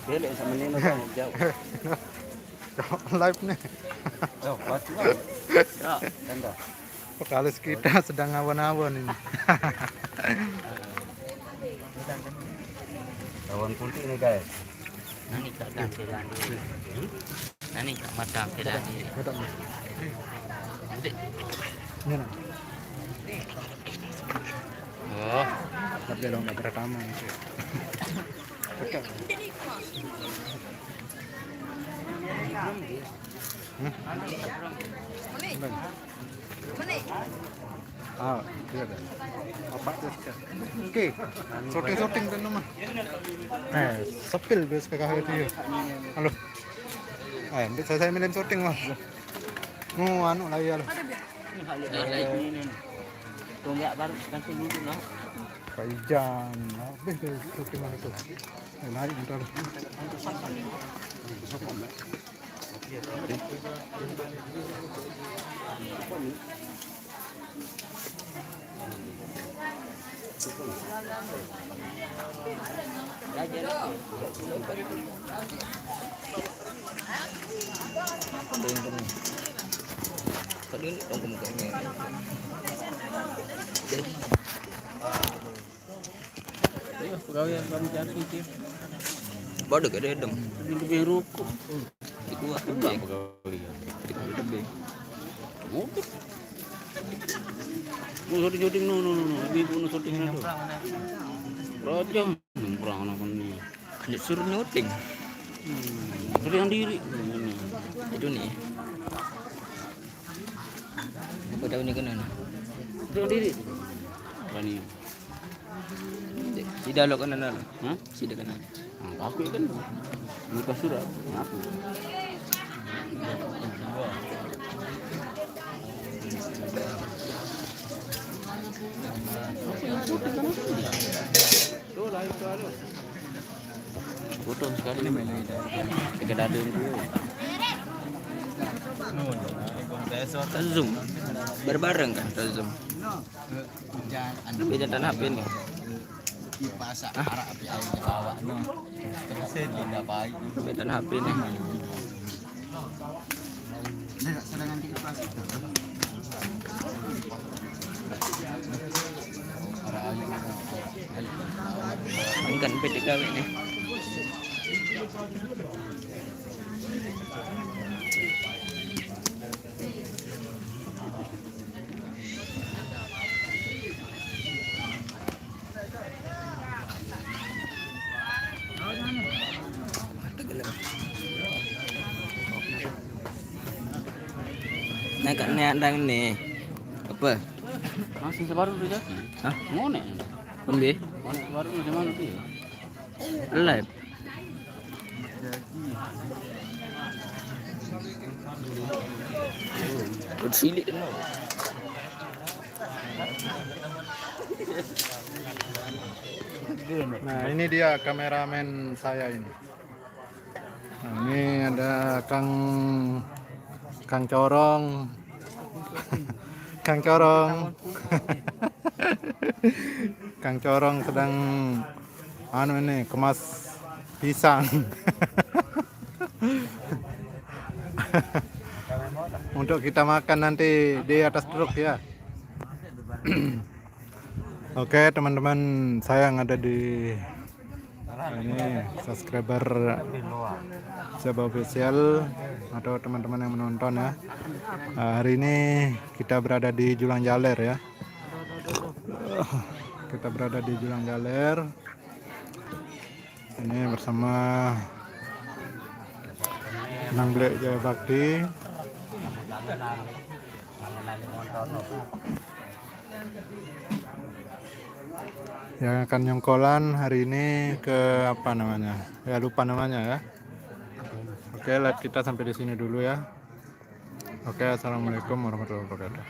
Beli sama Nino jauh. Live nih. Oh, pasti lah. Ya, tanda. Vokalis kita sedang awan-awan ini. Awan putih nih guys. Nani tak tampilan diri. Nani tak matang tampilan diri. Betul. Adik. Ini nah. Oh, Tapi dong nggak berekaman sih. Betul. Ah, iya dah. Apa tuh? Oke, sorting kan nama. Sepil bes ke kahit itu. Halo. Nanti saya milih sorting lah. Anu lagi halo. tunggak baru ganti dulu no. Kaijan, habis deh sorting mana tuh. Lari bentar. Pegawai baru jadi sih. Baru gede dem. Lebih ruko. Itu aku Enggak pegawai. Itu lebih. Ngupit. Mau syuting no. Ibu no syuting no. Raja nongkrong apa nih? Disuruh nyuting. Berikan diri. Itu nih. Udah ini kena. Berikan diri. Berani. Tidak lo kena lo. Hah? Tidak kena. Aku kan nikah surat. Aku. Potong sekali nih. Dekat dadung dulu. Zoom. Berbareng kan Zoom. Beda dan HP nih. Pasak arak api air bawa no. Terus tidak baik. Beda dan HP nih. Tidak sedangkan di plastik. Ini kan PTKW nih. Nah kan andang nih. Apa? Masih sebaru tu je. Hah? Ngone. Pembe? Ngone sebaru tu mana tu? Live. Silik no. Nah, ini dia kameramen saya ini. Nah, ini ada Kang Corong. Kang Corong. Kang Corong sedang ini kemas pisang. Untuk kita makan nanti di atas truk ya. Oke teman-teman, saya yang ada di ini subscriber Sabah Official atau teman-teman yang menonton ya. Hari ini kita berada di Julang Jaler ya. Kita berada di Julang Jaler. Ini bersama Nang Blek Jaya Bakti. Yang akan nyongkolan hari ini ke apa namanya? Ya lupa namanya ya. Oke, live kita sampai di sini dulu ya. Oke, assalamualaikum warahmatullahi wabarakatuh.